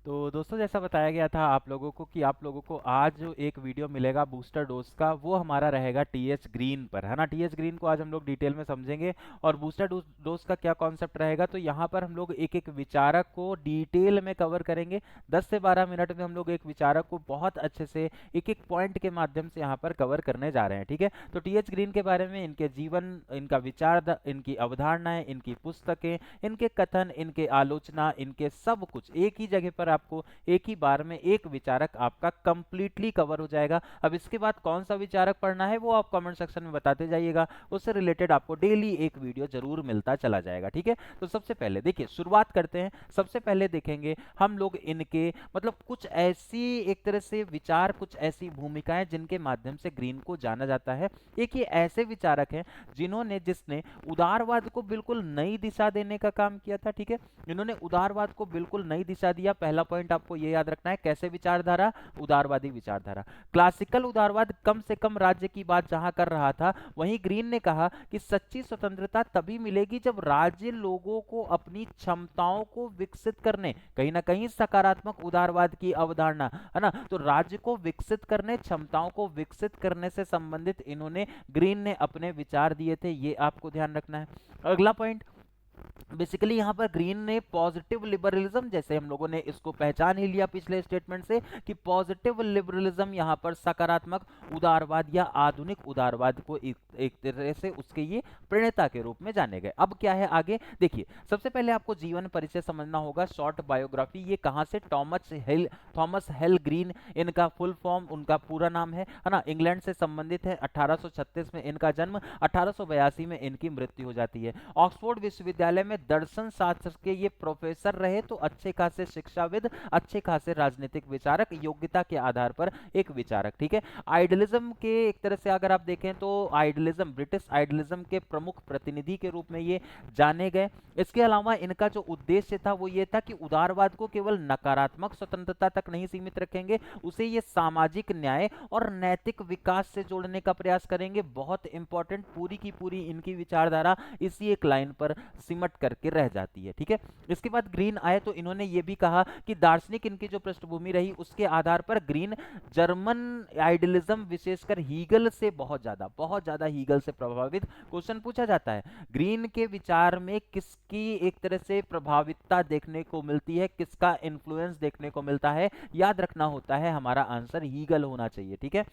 तो दोस्तों जैसा बताया गया था आप लोगों को कि आप लोगों को आज जो एक वीडियो मिलेगा बूस्टर डोज का वो हमारा रहेगा टीएच ग्रीन पर, है ना। टीएच ग्रीन को आज हम लोग डिटेल में समझेंगे और बूस्टर डोज का क्या कॉन्सेप्ट रहेगा, तो यहाँ पर हम लोग एक एक विचारक को डिटेल में कवर करेंगे। 10 से 12 मिनट में हम लोग एक विचारक को बहुत अच्छे से एक एक पॉइंट के माध्यम से यहाँ पर कवर करने जा रहे हैं, ठीक है। तो टीएच ग्रीन के बारे में, इनके जीवन, इनका विचार, इनकी अवधारणाएं, इनकी पुस्तकें, इनके कथन, इनके आलोचना, इनके सब कुछ एक ही जगह पर आपको एक ही बार में एक विचारक आपका कंप्लीटली कवर हो जाएगा। अब इसके बाद कौन सा विचारक पढ़ना है वो आप कमेंट सेक्शन में बताते जाइएगा, उससे रिलेटेड आपको डेली एक वीडियो जरूर मिलता चला जाएगा, ठीक है। तो सबसे पहले देखिए शुरुआत करते हैं। सबसे पहले देखेंगे हम लोग इनके मतलब कुछ ऐसी एक तरह से विचार, कुछ ऐसी भूमिकाएं जिनके माध्यम से ग्रीन को जाना जाता है। एक ये ऐसे विचारक हैं जिसने उदारवाद को बिल्कुल नई दिशा देने का काम किया था, ठीक है। इन्होंने उदारवाद को बिल्कुल नई दिशा दिया। पहला पॉइंट आपको ये याद रखना है, कैसे विचारधारा, उदारवादी विचारधारा। क्लासिकल उदारवाद कम से कम राज्य की बात जहां कर रहा था, वहीं ग्रीन ने कहा कि सच्ची स्वतंत्रता तभी मिलेगी जब राज्य लोगों को अपनी क्षमताओं को विकसित करने, कहीं ना कहीं सकारात्मक उदारवाद की अवधारणा, है ना। तो राज्य को विकसित करने, क्षमताओं को विकसित करने से संबंधित इन्होंने, ग्रीन ने अपने विचार दिए थे, ये आपको ध्यान रखना है। अगला पॉइंट, बेसिकली यहां पर ग्रीन ने पॉजिटिव लिबरलिज्म, जैसे हम लोगों ने इसको पहचान ही लिया पिछले स्टेटमेंट से कि पॉजिटिव लिबरलिज्म यहां पर सकारात्मक उदारवाद या आधुनिक उदारवाद को एक तरह से उसके ये प्रणेता के रूप में जाने गए। अब क्या है आगे देखिए, सबसे पहले आपको जीवन परिचय समझना होगा, शॉर्ट बायोग्राफी। ये कहां से, थॉमस हेल ग्रीन इनका फुल फॉर्म, उनका पूरा नाम है ना। इंग्लैंड से संबंधित है। 1836 में इनका जन्म, 1882 में इनकी मृत्यु हो जाती है। ऑक्सफोर्ड विश्वविद्यालय में दर्शन शास्त्र के ये प्रोफेसर रहे, तो अच्छे खासे शिक्षाविद, अच्छे खासे राजनीतिक विचारक, योग्यता के आधार पर एक विचारक, ठीक है। आइडियलिज्म के एक तरह से अगर आप देखें तो आइडियलिज्म, ब्रिटिश आइडियलिज्म के प्रमुख प्रतिनिधि के रूप में ये जाने गए। इसके अलावा इनका जो उद्देश्य था वो ये था कि उदारवाद को केवल नकारात्मक स्वतंत्रता तक नहीं सीमित रखेंगे, उसे ये सामाजिक न्याय और नैतिक विकास से जोड़ने का प्रयास करेंगे। बहुत इंपॉर्टेंट, पूरी की पूरी इनकी विचारधारा इसी एक लाइन पर सिमट करके रह जाती है, ठीक है। इसके बाद ग्रीन आए तो इन्होंने ये भी कहा कि दार्शनिक इनकी जो पृष्ठभूमि रही उसके आधार पर ग्रीन जर्मन आइडियलिज्म, विशेषकर हीगल से बहुत ज्यादा हीगल से प्रभावित। क्वेश्चन पूछा जाता है ग्रीन के विचार में किसकी एक तरह से प्रभावितता देखने को मिलती है, किसका इन्फ्लुएंस देखने को मिलता है, याद रखना होता है हमारा आंसर हीगल होना चाहिए, ठीक है।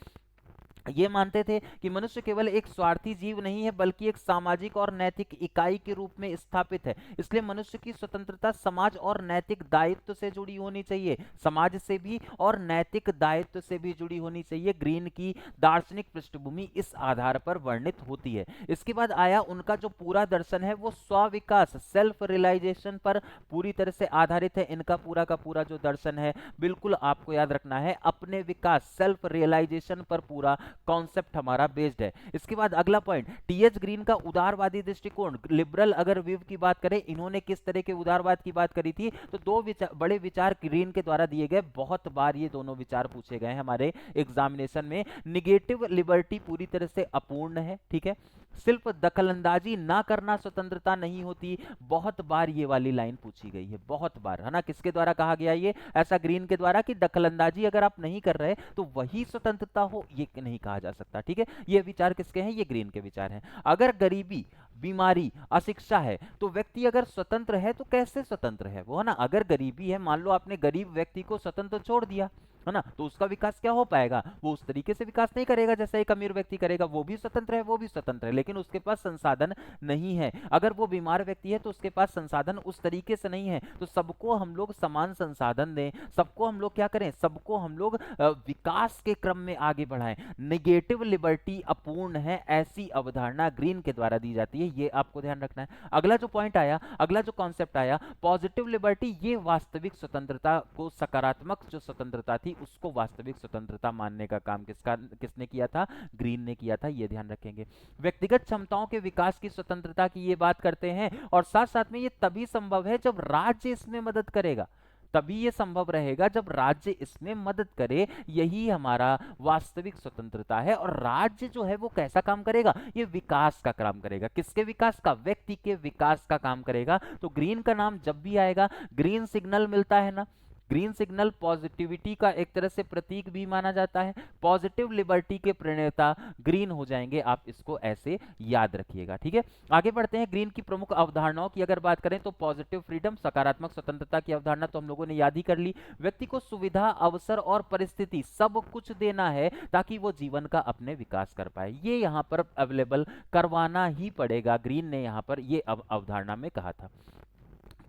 ये मानते थे कि मनुष्य केवल एक स्वार्थी जीव नहीं है बल्कि एक सामाजिक और नैतिक इकाई के रूप में स्थापित है, इसलिए मनुष्य की स्वतंत्रता समाज और नैतिक दायित्व से जुड़ी होनी चाहिए, समाज से भी और नैतिक दायित्व से भी जुड़ी होनी चाहिए। ग्रीन की दार्शनिक पृष्ठभूमि इस आधार पर वर्णित होती है। इसके बाद आया उनका जो पूरा दर्शन है वो स्व-विकास, सेल्फ रियलाइजेशन पर पूरी तरह से आधारित है। इनका पूरा का पूरा जो दर्शन है बिल्कुल आपको याद रखना है, अपने विकास, सेल्फ रियलाइजेशन पर पूरा कॉन्सेप्ट हमारा बेस्ड है। इसके बाद अगला पॉइंट, टीएच ग्रीन का उदारवादी दृष्टिकोण, लिबरल अगर व्यू की बात करें, इन्होंने किस तरह के उदारवाद की बात करी थी, तो दो बड़े विचार ग्रीन के द्वारा दिए गए, बहुत बार ये दोनों विचार पूछे गए हमारे एग्जामिनेशन में। निगेटिव लिबर्टी पूरी तरह से अपूर्ण है, ठीक है। सिर्फ दखलंदाजी ना करना स्वतंत्रता नहीं होती, बहुत बार ये वाली लाइन पूछी गई है, बहुत बार, है ना। किसके द्वारा कहा गया ये ऐसा, ग्रीन के द्वारा, कि दखलंदाजी अगर आप नहीं कर रहे तो वही स्वतंत्रता हो, ये नहीं कहा जा सकता, ठीक है। ये विचार किसके हैं, ये ग्रीन के विचार हैं। अगर गरीबी, बीमारी, अशिक्षा है तो व्यक्ति अगर स्वतंत्र है तो कैसे स्वतंत्र है वो, है ना। अगर गरीबी है, मान लो आपने गरीब व्यक्ति को स्वतंत्र छोड़ दिया, है ना, तो उसका विकास क्या हो पाएगा, वो उस तरीके से विकास नहीं करेगा जैसे एक अमीर व्यक्ति करेगा। वो भी स्वतंत्र है, वो भी स्वतंत्र है, लेकिन उसके पास संसाधन नहीं है। अगर वो बीमार व्यक्ति है तो उसके पास संसाधन उस तरीके से नहीं है। तो सबको हम लोग समान संसाधन दें, सबको हम लोग क्या करें, सबको हम लोग विकास के क्रम में आगे बढ़ाएं। निगेटिव लिबर्टी अपूर्ण है, ऐसी अवधारणा ग्रीन के द्वारा दी जाती है, ये आपको ध्यान रखना है। अगला जो पॉइंट आया, अगला जो कॉन्सेप्ट आया, पॉजिटिव लिबर्टी, ये वास्तविक स्वतंत्रता को, सकारात्मक जो स्वतंत्रता थी उसको वास्तविक स्वतंत्रता मानने का काम किसने किया था, ग्रीन ने किया था, ये ध्यान रखेंगे। व्यक्तिगत क्षमताओं के विकास की स्वतंत्रता की ये बात करते हैं, और साथ साथ में ये तभी संभव है जब राज्य इसमें मदद करेगा, तभी ये संभव रहेगा जब राज्य इसमें मदद करे, यही हमारा वास्तविक स्वतंत्रता है। और राज्य जो है वो कैसा काम करेगा, ये विकास का काम करेगा। किसके विकास का, व्यक्ति के विकास का काम करेगा। तो ग्रीन का नाम जब भी आएगा, ग्रीन सिग्नल मिलता है ना, ग्रीन सिग्नल पॉजिटिविटी का एक तरह से प्रतीक भी माना जाता है, पॉजिटिव लिबर्टी के प्रणेता ग्रीन हो जाएंगे, आप इसको ऐसे याद रखिएगा। ठीक है, आगे बढ़ते हैं। ग्रीन की प्रमुख अवधारणाओं की अगर बात करें तो पॉजिटिव फ्रीडम, सकारात्मक स्वतंत्रता की अवधारणा तो हम लोगों ने याद ही कर ली। व्यक्ति को सुविधा, अवसर और परिस्थिति सब कुछ देना है ताकि वो जीवन का अपने विकास कर पाए, ये यहाँ पर अवेलेबल करवाना ही पड़ेगा, ग्रीन ने यहाँ पर ये अवधारणा में कहा था।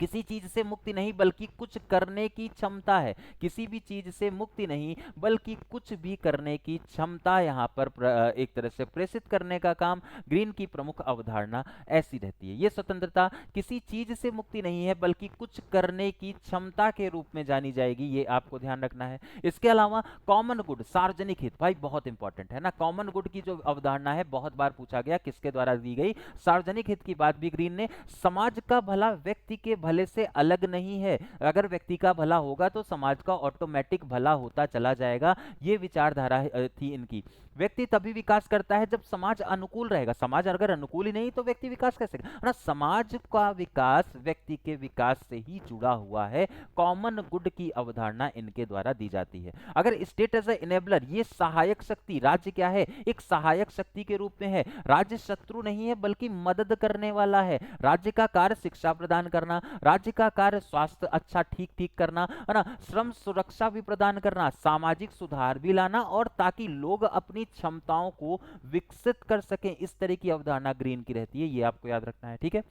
किसी चीज से मुक्ति नहीं बल्कि कुछ करने की क्षमता है, किसी भी चीज से मुक्ति नहीं बल्कि कुछ भी करने की क्षमता, यहाँ पर एक तरह से प्रेषित करने का काम, ग्रीन की प्रमुख अवधारणा ऐसी रहती है। ये स्वतंत्रता किसी चीज से मुक्ति नहीं है बल्कि कुछ करने की क्षमता के रूप में जानी जाएगी, ये आपको ध्यान रखना है। इसके अलावा कॉमन गुड, सार्वजनिक हित, भाई बहुत इंपॉर्टेंट है ना, कॉमन गुड की जो अवधारणा है बहुत बार पूछा गया, किसके द्वारा दी गई, सार्वजनिक हित की बात भी ग्रीन ने। समाज का भला व्यक्ति के भले से अलग नहीं है, अगर व्यक्ति का भला होगा तो समाज का ऑटोमेटिक भला होता चला जाएगा, ये विचारधारा थी इनकी। व्यक्ति तभी विकास करता है जब समाज अनुकूल रहेगा, समाज अगर अनुकूल ही नहीं तो व्यक्ति विकास कैसे करेगा ना, समाज का विकास व्यक्ति के विकास से ही जुड़ा हुआ है, कॉमन गुड की अवधारणा इनके द्वारा दी जाती है। अगर स्टेट एज ए इनेबलर, ये सहायक शक्ति, राज्य क्या है, एक सहायक शक्ति के रूप में है, राज्य शत्रु नहीं है बल्कि मदद करने वाला है, राज्य का कार्य शिक्षा प्रदान करना, राज्य का कार्य स्वास्थ्य अच्छा ठीक करना है ना, श्रम सुरक्षा भी प्रदान करना, सामाजिक सुधार भी लाना, और ताकि लोग अपनी क्षमताओं को विकसित कर सकें, इस तरह की अवधारणा ग्रीन की रहती है, ये आपको याद रखना है। ठीक है,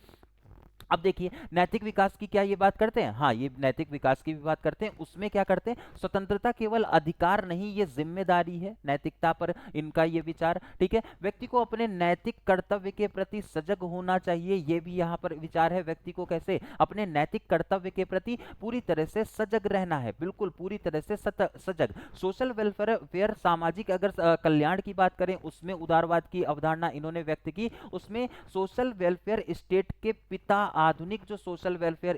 अब देखिए नैतिक विकास की क्या ये बात करते हैं, हाँ ये नैतिक विकास की भी बात करते हैं। उसमें क्या करते हैं, स्वतंत्रता केवल अधिकार नहीं ये जिम्मेदारी है, नैतिकता पर इनका ये विचार। ठीक है, व्यक्ति को अपने नैतिक कर्तव्य के प्रति सजग होना चाहिए, ये भी यहाँ पर विचार है, व्यक्ति को कैसे अपने नैतिक कर्तव्य के प्रति पूरी तरह से सजग रहना है, बिल्कुल पूरी तरह से सजग। सोशल वेलफेयर, सामाजिक अगर कल्याण की बात करें उसमें उदारवाद की अवधारणा इन्होंने व्यक्त की, उसमें सोशल वेलफेयर स्टेट के पिता, आधुनिक जो सोशल वेलफेयर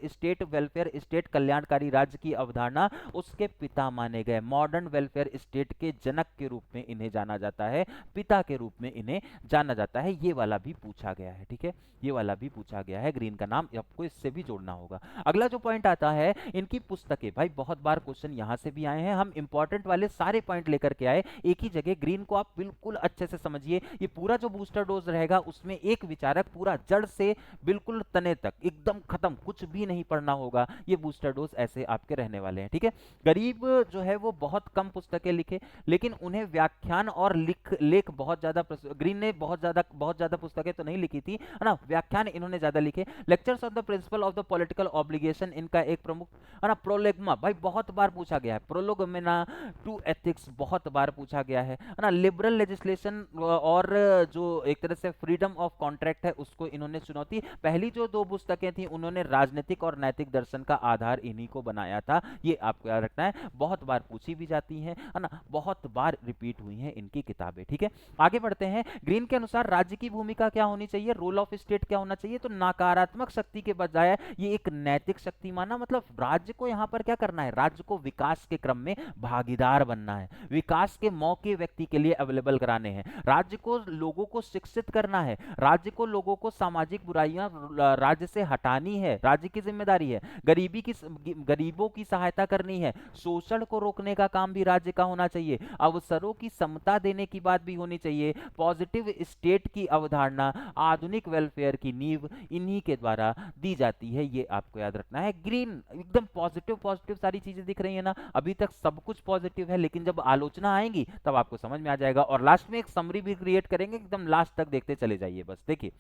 स्टेट कल्याणकारी राज्य की अवधारणा उसके पिता माने गए, मॉडर्न वेलफेयर स्टेट के जनक के रूप में इन्हें जाना जाता है, पिता के रूप में इन्हें जाना जाता है, ये वाला भी पूछा गया है। ठीक है, ये वाला भी पूछा गया है, ग्रीन का नाम आपको इससे भी जोड़ना होगा। अगला जो पॉइंट आता है इनकी पुस्तकें, भाई बहुत बार क्वेश्चन यहां से भी आए हैं, हम इंपॉर्टेंट वाले सारे पॉइंट लेकर के आए एक ही जगह, ग्रीन को आप बिल्कुल अच्छे से समझिए, ये पूरा जो बूस्टर डोज रहेगा उसमें एक विचारक पूरा जड़ से बिल्कुल तने तक एकदम खत्म, कुछ भी नहीं पढ़ना होगा, ये बूस्टर डोज ऐसे आपके रहने वाले हैं। ठीक है, गरीब जो है वो बहुत कम पुस्तकें लिखे, लेकिन उन्हें व्याख्यान और लेख बहुत ज्यादा, ग्रीन ने बहुत ज्यादा पुस्तकें तो नहीं लिखी थी है ना, व्याख्यान इन्होंने ज्यादा लिखे। Lectures of the principle of the political obligation इनका एक प्रमुख है ना, प्रोलेगमा, भाई बहुत बार पूछा गया है, प्रोलोगमेना टू एथिक्स बहुत बार पूछा गया है ना, लिबरल लेजिस्लेशन और जो एक तरह से फ्रीडम ऑफ कॉन्ट्रैक्ट है उसको इन्होंने चुनौती, पहली जो दो पुस्तकें थी उन्होंने राजनीतिक और नैतिक दर्शन का आधार इन्हीं को बनाया था, ये आपको याद रखना है, बहुत बार पूछी भी जाती है ना, बहुत बार रिपीट हुई हैं इनकी किताबें। ठीक है, आगे बढ़ते हैं। ग्रीन के अनुसार राज्य की भूमिका क्या होनी चाहिए, रोल ऑफ स्टेट क्या होना चाहिए, तो नकारात्मक शक्ति के बजाय ये एक नैतिक शक्ति माना, मतलब राज्य को यहाँ पर क्या करना है, राज्य को विकास के क्रम में भागीदार बनना है, विकास के मौके व्यक्ति के लिए अवेलेबल कराने हैं, राज्य को लोगों को शिक्षित करना है, राज्य को लोगों को सामाजिक बुराइयां राज्य से हटानी है, राज्य की जिम्मेदारी है, गरीबों की सहायता करनी है, शोषण को रोकने का काम भी राज्य का होना चाहिए, अवसरों की समता देने की बात भी होनी चाहिए, पॉजिटिव स्टेट की अवधारणा, आधुनिक वेलफेयर की नींव इन्हीं के द्वारा दी जाती है, ये आपको याद रखना है। ग्रीन एकदम पॉजिटिव सारी चीजें दिख रही है ना, अभी तक सब कुछ पॉजिटिव है, लेकिन जब आलोचना आएंगी तब आपको समझ में आ जाएगा, और लास्ट में एक समरी भी क्रिएट करेंगे, एकदम लास्ट तक देखते चले जाइए बस। देखिए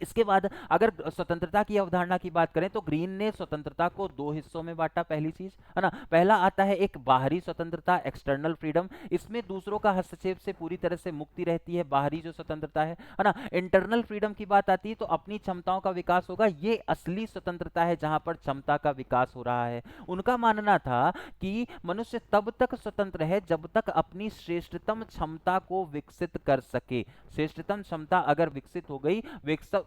इसके बाद अगर स्वतंत्रता की अवधारणा की बात करें तो ग्रीन ने स्वतंत्रता को दो हिस्सों में बांटा, पहली चीज है ना, पहला आता है एक बाहरी स्वतंत्रता, एक्सटर्नल फ्रीडम, इसमें दूसरों का हस्तक्षेप से पूरी तरह से मुक्ति रहती है, बाहरी जो स्वतंत्रता है ना। इंटरनल फ्रीडम की बात आती है तो अपनी क्षमताओं का विकास होगा, ये असली स्वतंत्रता है जहां पर क्षमता का विकास हो रहा है। उनका मानना था कि मनुष्य तब तक स्वतंत्र है जब तक अपनी श्रेष्ठतम क्षमता को विकसित कर सके, श्रेष्ठतम क्षमता अगर विकसित हो गई,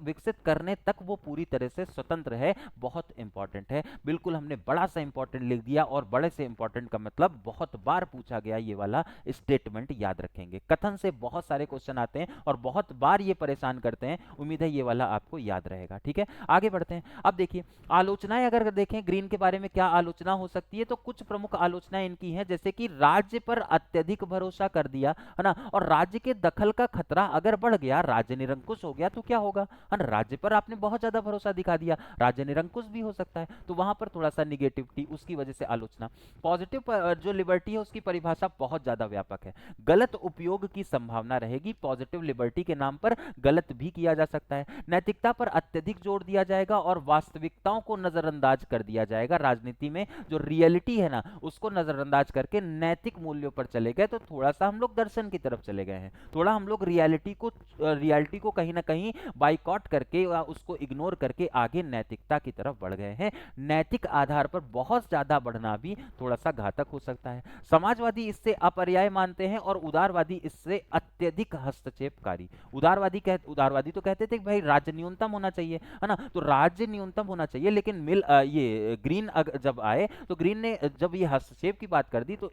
विकसित करने तक वो पूरी तरह से स्वतंत्र है, बहुत इंपॉर्टेंट है। बिल्कुल हमने बड़ा सा इंपॉर्टेंट लिख दिया, और बड़े से इंपॉर्टेंट का मतलब बहुत बार पूछा गया ये वाला स्टेटमेंट याद रखेंगे। कथन से बहुत सारे क्वेश्चन आते हैं और बहुत बार ये परेशान करते हैं, उम्मीद है ये वाला आपको याद रहेगा। ठीक है, आगे बढ़ते हैं। अब देखिए आलोचनाएं अगर देखें ग्रीन के बारे में क्या आलोचना हो सकती है, तो कुछ प्रमुख आलोचनाएं इनकी हैं, जैसे कि राज्य पर अत्यधिक भरोसा कर दिया, है ना, और राज्य के दखल का खतरा अगर बढ़ गया, राज्य निरंकुश हो गया तो क्या होगा, है ना, राज्य पर आपने बहुत ज्यादा भरोसा दिखा दिया, राज्य निरंकुश भी हो सकता है, तो वहां पर थोड़ा सा निगेटिविटी, उसकी वजह से आलोचना। पॉजिटिव जो लिबर्टी है उसकी परिभाषा बहुत ज्यादा व्यापक है, गलत उपयोग की संभावना रहेगी, पॉजिटिव लिबर्टी के नाम पर गलत भी किया जा सकता है, नैतिकता पर अत्यधिक जोर दिया जाएगा और वास्तविकताओं को नजरअंदाज कर दिया जाएगा। राजनीति में जो रियलिटी है ना उसको नजरअंदाज करके नैतिक मूल्यों पर चले गए, तो थोड़ा सा हम लोग दर्शन की तरफ चले गए हैं, थोड़ा हम लोग रियलिटी को कहीं ना कहीं बाइकॉट करके या उसको इग्नोर करके आगे नैतिकता की तरफ बढ़ गए हैं। नैतिक आधार पर बहुत ज्यादा बढ़ना भी थोड़ा सा घातक हो सकता है। समाजवादी इससे अपर्याय मानते हैं और उदारवादी इससे अत्यधिक हस्तक्षेपकारी। उदारवादी तो कहते थे कि भाई राज्य न्यूनतम होना चाहिए, है ना, तो राज्य न्यूनतम होना चाहिए, लेकिन ये ग्रीन जब आए तो ग्रीन ने जब ये हस्तक्षेप की बात कर दी तो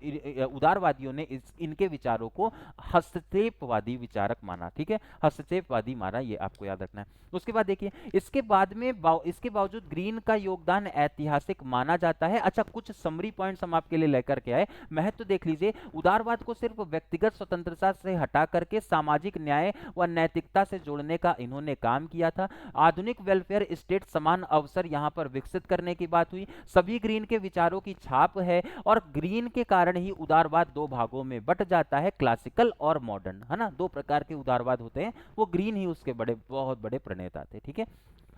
उदारवादियों ने इनके विचारों को हस्तक्षेपवादी विचारक माना। ठीक है, हस्तक्षेपवादी माना, ये आपको याद रखना है। उसके बाद देखिए इसके बावजूद ग्रीन का योगदान ऐतिहासिक माना जाता है। अच्छा, कुछ समरी पॉइंट्स हम आपके लिए लेकर के आए, महत्व देख लीजिए। उदारवाद को सिर्फ व्यक्तिगत स्वतंत्रता से हटा करके सामाजिक न्याय व नैतिकता से जोड़ने का इन्होंने काम किया था। आधुनिक वेलफेयर स्टेट समान अवसर यहां पर विकसित करने की बात हुई। सभी ग्रीन के विचारों की छाप है, और ग्रीन के कारण ही उदारवाद दो भागों में बट जाता है, क्लासिकल और मॉडर्न, है ना, दो प्रकार के उदारवाद होते हैं, वो ग्रीन ही उसके बहुत बड़े प्रणेता थे। ठीक है,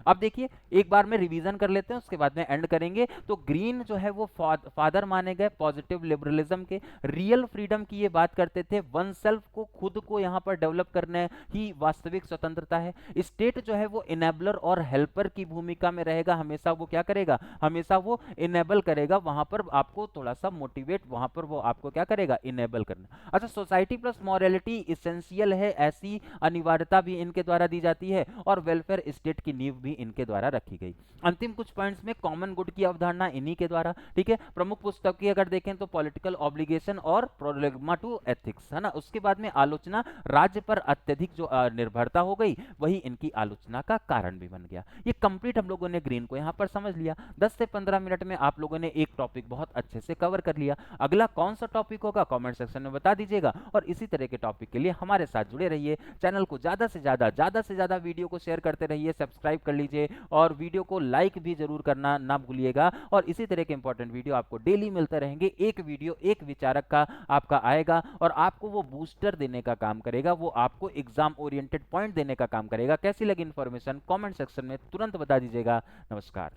अब देखिए एक बार में रिवीजन कर लेते हैं, उसके बाद में एंड करेंगे। तो ग्रीन जो है वो फादर माने गए पॉजिटिव लिबरलिज्म के। रियल फ्रीडम की ये बात करते थे, वन सेल्फ को, खुद को यहाँ पर डेवलप करने ही वास्तविक स्वतंत्रता है। स्टेट जो है वो इनेबलर और हेल्पर की भूमिका में रहेगा, हमेशा वो क्या करेगा, हमेशा वो इनेबल करेगा, वहां पर आपको थोड़ा सा मोटिवेट, वहां पर वो आपको क्या करेगा, इनेबल करना। अच्छा, सोसाइटी प्लस मॉरलिटी इसेंशियल है, ऐसी अनिवार्यता भी इनके द्वारा दी जाती है, और वेलफेयर स्टेट की नींव भी इनके द्वारा रखी गई। अंतिम कुछ पॉइंट्स में कॉमन गुड की अवधारणा इन्हीं के द्वारा। ठीक है, प्रमुख पुस्तक की अगर देखें तो पॉलिटिकल ऑब्लिगेशन और प्रोलेगमा टू एथिक्स, है ना। उसके बाद में आलोचना, राज्य पर अत्यधिक जो निर्भरता हो गई वही इनकी आलोचना का कारण भी बन गया। ये कंप्लीट हम लोगों ने ग्रीन को यहाँ पर समझ लिया। 10 से 15 मिनट में आप लोगों ने एक टॉपिक बहुत अच्छे से कवर कर लिया। अगला कौन सा टॉपिक होगा कमेंट सेक्शन में बता दीजिएगा, और इसी तरह के टॉपिक के लिए हमारे साथ जुड़े रहिए। चैनल को ज्यादा से ज्यादा वीडियो को शेयर करते रहिए, सब्सक्राइब कर लीजिए, और वीडियो को लाइक भी जरूर करना ना भूलिएगा। और इसी तरह के इंपॉर्टेंट वीडियो आपको डेली मिलते रहेंगे। एक वीडियो एक विचारक का आपका आएगा, और आपको वो बूस्टर देने का काम करेगा, वो आपको एग्जाम ओरिएंटेड पॉइंट देने का काम करेगा। कैसी लगी इंफॉर्मेशन कमेंट सेक्शन में तुरंत बता दीजिएगा। नमस्कार।